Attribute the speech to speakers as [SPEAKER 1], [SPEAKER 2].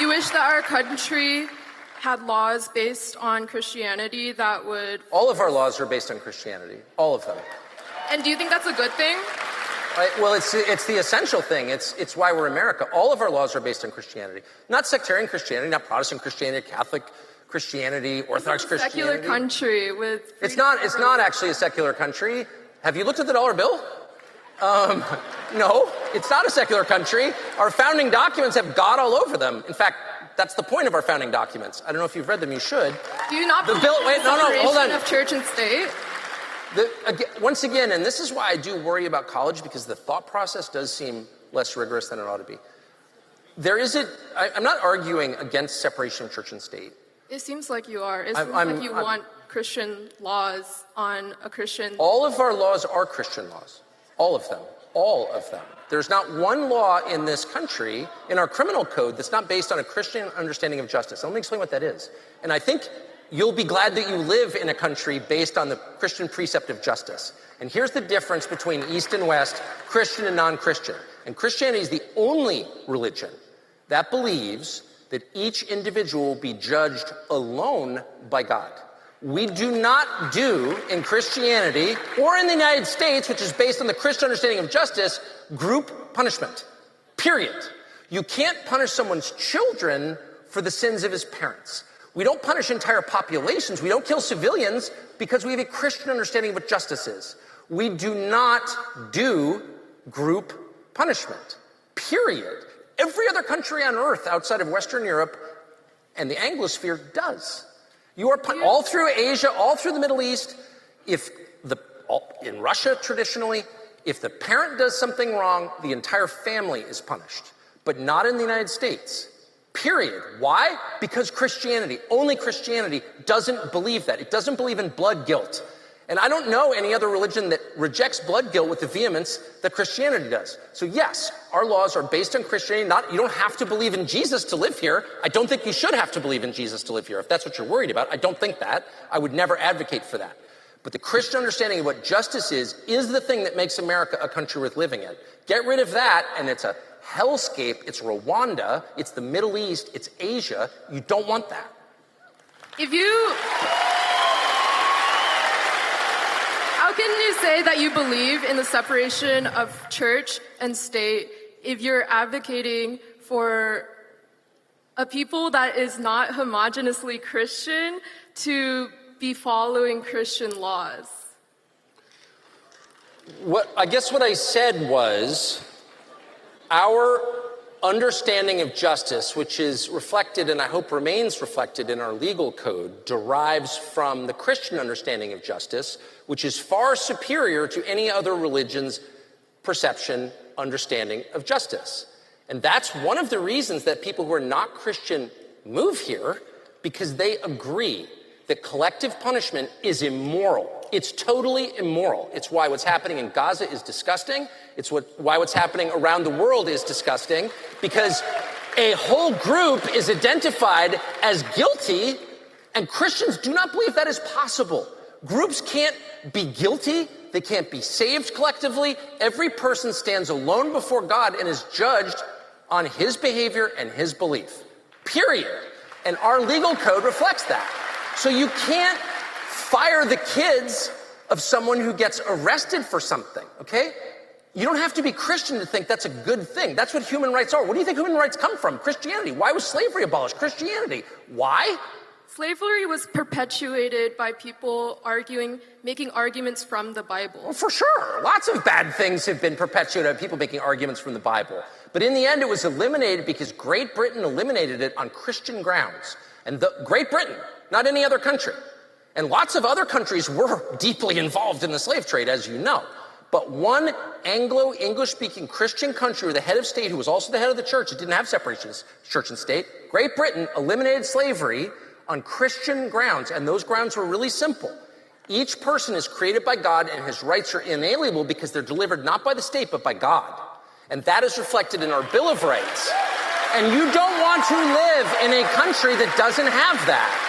[SPEAKER 1] You wish that our country had laws based on Christianity that would...
[SPEAKER 2] All of our laws are based on Christianity. All of them.
[SPEAKER 1] And do you think that's a good thing?
[SPEAKER 2] Well, it's the essential thing. It's why we're America. All of our laws are based on Christianity. Not sectarian Christianity, not Protestant Christianity, Catholic Christianity, Orthodox Christianity.
[SPEAKER 1] Secular country with...
[SPEAKER 2] It's not actually a secular country. Have you looked at the dollar bill? No, it's not a secular country. Our founding documents have God all over them. In fact, that's the point of our founding documents. I don't know if you've read them. You should.
[SPEAKER 1] Do you not believe in separation of church and state?
[SPEAKER 2] Once again, and this is why I do worry about college, because the thought process does seem less rigorous than it ought to be. I'm not arguing against separation of church and state.
[SPEAKER 1] It seems like you are. It seems like you want Christian laws on a Christian...
[SPEAKER 2] All of our laws are Christian laws. All of them. All of them. There's not one law in this country, in our criminal code, that's not based on a Christian understanding of justice. Let me explain what that is. And I think you'll be glad that you live in a country based on the Christian precept of justice. And here's the difference between East and West, Christian and non-Christian. And Christianity is the only religion that believes that each individual will be judged alone by God. We do not do in Christianity or in the United States, which is based on the Christian understanding of justice, group punishment. Period. You can't punish someone's children for the sins of his parents. We don't punish entire populations. We don't kill civilians because we have a Christian understanding of what justice is. We do not do group punishment. Period. Every other country on earth outside of Western Europe and the Anglosphere does. You are all through Asia, all through the Middle East. In Russia, traditionally, if the parent does something wrong, the entire family is punished. But not in the United States. Period. Why? Because Christianity, only Christianity, doesn't believe that. It doesn't believe in blood guilt. And I don't know any other religion that rejects blood guilt with the vehemence that Christianity does. So yes, our laws are based on Christianity. You don't have to believe in Jesus to live here. I don't think you should have to believe in Jesus to live here. If that's what you're worried about, I don't think that. I would never advocate for that. But the Christian understanding of what justice is the thing that makes America a country worth living in. Get rid of that, and it's a hellscape. It's Rwanda. It's the Middle East. It's Asia. You don't want that.
[SPEAKER 1] How can you say that you believe in the separation of church and state if you're advocating for a people that is not homogeneously Christian to be following Christian laws?
[SPEAKER 2] I guess what I said was our understanding of justice, which is reflected and I hope remains reflected in our legal code, derives from the Christian understanding of justice, which is far superior to any other religion's perception, understanding of justice. And that's one of the reasons that people who are not Christian move here, because they agree that collective punishment is immoral. It's totally immoral. It's why what's happening in Gaza is disgusting. It's why what's happening around the world is disgusting, because a whole group is identified as guilty, and Christians do not believe that is possible. Groups can't be guilty. They can't be saved collectively. Every person stands alone before God and is judged on his behavior and his belief. Period. And our legal code reflects that. So you can't fire the kids of someone who gets arrested for something, okay? You don't have to be Christian to think that's a good thing. That's what human rights are. What do you think human rights come from? Christianity. Why was slavery abolished? Christianity. Why?
[SPEAKER 1] Slavery was perpetuated by people making arguments from the Bible.
[SPEAKER 2] Well, for sure. Lots of bad things have been perpetuated by people making arguments from the Bible. But in the end, it was eliminated because Great Britain eliminated it on Christian grounds. And Great Britain, not any other country. And lots of other countries were deeply involved in the slave trade, as you know. But one Anglo-English-speaking Christian country with a head of state who was also the head of the church, it didn't have separation of church and state, Great Britain eliminated slavery on Christian grounds, and those grounds were really simple. Each person is created by God and his rights are inalienable because they're delivered not by the state but by God. And that is reflected in our Bill of Rights. And you don't want to live in a country that doesn't have that.